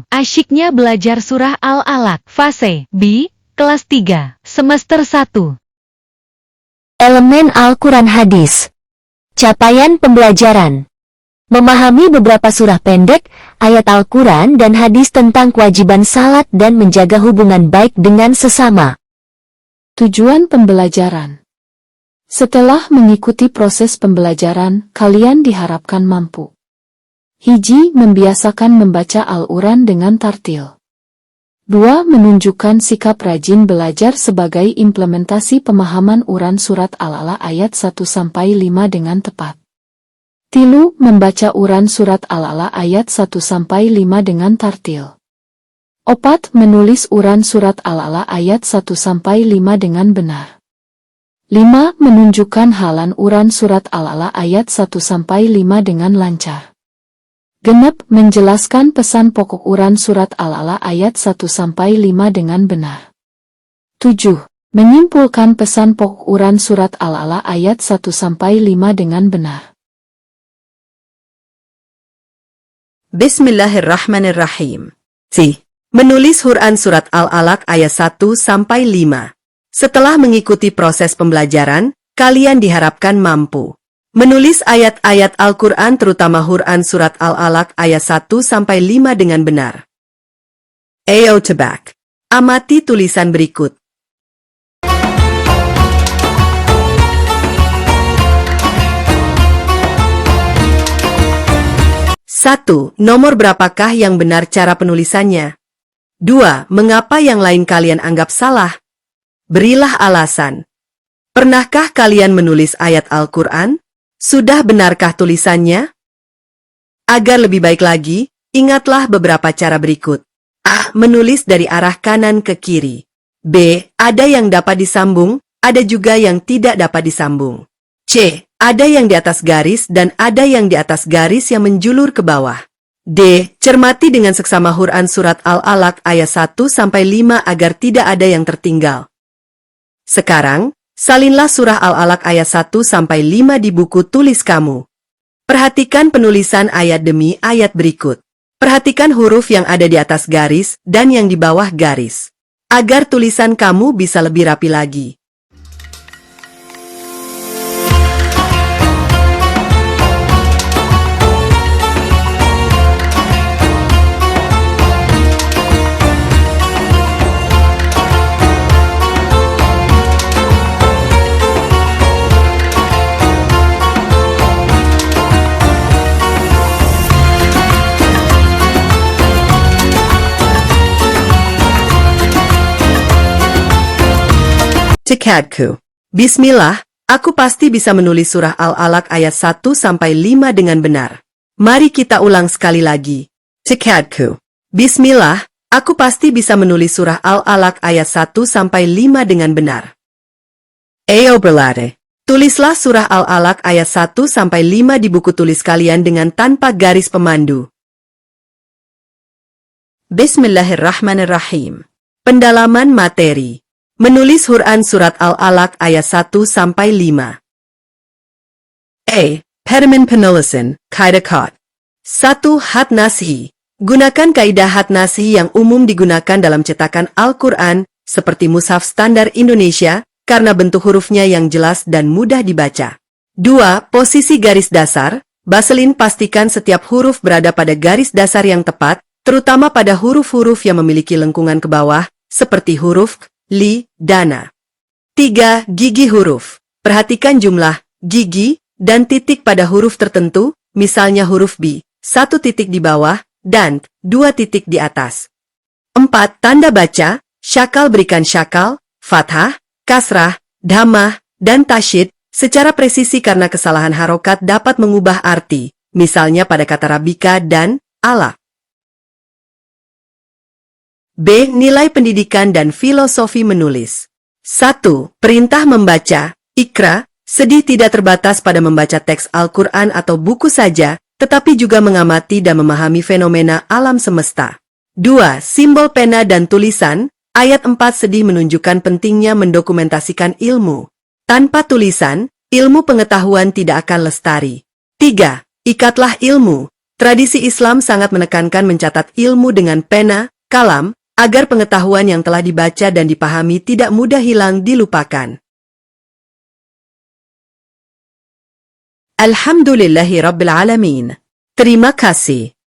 Asyiknya belajar surah Al-Alaq, fase B, kelas 3, semester 1. Elemen Al-Quran Hadis. Capaian pembelajaran. Memahami beberapa surah pendek, ayat Al-Quran dan hadis tentang kewajiban salat dan menjaga hubungan baik dengan sesama. Tujuan pembelajaran. Setelah mengikuti proses pembelajaran, kalian diharapkan mampu. Hiji, membiasakan membaca Al-Quran dengan tartil. 2. Menunjukkan sikap rajin belajar sebagai implementasi pemahaman Quran surat Al-Alaq ayat 1-5 dengan tepat. 3. Membaca Quran surat Al-Alaq ayat 1-5 dengan tartil. 4. Menulis Quran surat Al-Alaq ayat 1-5 dengan benar. 5. Menunjukkan halan Quran surat Al-Alaq ayat 1-5 dengan lancar. 6. Menjelaskan pesan pokok Quran surat Al-Alaq ayat 1-5 dengan benar. 7. Menyimpulkan pesan pokok Quran surat Al-Alaq ayat 1-5 dengan benar. Bismillahirrahmanirrahim. Menulis Quran surat Al-Alaq ayat 1-5. Setelah mengikuti proses pembelajaran, kalian diharapkan mampu menulis ayat-ayat Al-Quran terutama Quran surat Al-Alaq ayat 1-5 dengan benar. Ayo tebak. Amati tulisan berikut. 1. Nomor berapakah yang benar cara penulisannya? 2. Mengapa yang lain kalian anggap salah? Berilah alasan. Pernahkah kalian menulis ayat Al-Quran? Sudah benarkah tulisannya? Agar lebih baik lagi, ingatlah beberapa cara berikut. A. Menulis dari arah kanan ke kiri. B. Ada yang dapat disambung, ada juga yang tidak dapat disambung. C. Ada yang di atas garis dan ada yang di atas garis yang menjulur ke bawah. D. Cermati dengan seksama Quran surat Al-Alaq ayat 1-5 agar tidak ada yang tertinggal. Sekarang, salinlah surah Al-Alaq ayat 1-5 di buku tulis kamu. Perhatikan penulisan ayat demi ayat berikut. Perhatikan huruf yang ada di atas garis dan yang di bawah garis, agar tulisan kamu bisa lebih rapi lagi. Cekadku. Bismillah, aku pasti bisa menulis surah Al-Alaq ayat 1-5 dengan benar. Mari kita ulang sekali lagi. Cekadku. Bismillah, aku pasti bisa menulis surah Al-Alaq ayat 1-5 dengan benar. Ayo berlatih. Tulislah surah Al-Alaq ayat 1-5 di buku tulis kalian dengan tanpa garis pemandu. Bismillahirrahmanirrahim. Pendalaman materi. Menulis Quran surat Al-Alaq ayat 1-5. A. Padaman penulisan, kaidah kot. 1. Hat Nasihi. Gunakan kaidah hat nasihi yang umum digunakan dalam cetakan Al-Quran, seperti mushaf standar Indonesia, karena bentuk hurufnya yang jelas dan mudah dibaca. 2. Posisi garis dasar. Baselin pastikan setiap huruf berada pada garis dasar yang tepat, terutama pada huruf-huruf yang memiliki lengkungan ke bawah, seperti huruf li, dana. 3. Gigi huruf. Perhatikan jumlah gigi dan titik pada huruf tertentu, misalnya huruf B, 1 titik di bawah, dan 2 titik di atas. 4. Tanda baca. Syakal berikan syakal, fathah, kasrah, dhammah, dan tasyid, secara presisi karena kesalahan harokat dapat mengubah arti, misalnya pada kata rabika dan ala. B. Nilai pendidikan dan filosofi menulis. 1. Perintah membaca, ikra, sedih tidak terbatas pada membaca teks Al-Quran atau buku saja, tetapi juga mengamati dan memahami fenomena alam semesta. 2. Simbol pena dan tulisan, ayat 4 sedih menunjukkan pentingnya mendokumentasikan ilmu. Tanpa tulisan, ilmu pengetahuan tidak akan lestari. 3. Ikatlah ilmu. Tradisi Islam sangat menekankan mencatat ilmu dengan pena, kalam, agar pengetahuan yang telah dibaca dan dipahami tidak mudah hilang dilupakan. Alhamdulillahi Rabbil Alamin. Terima kasih.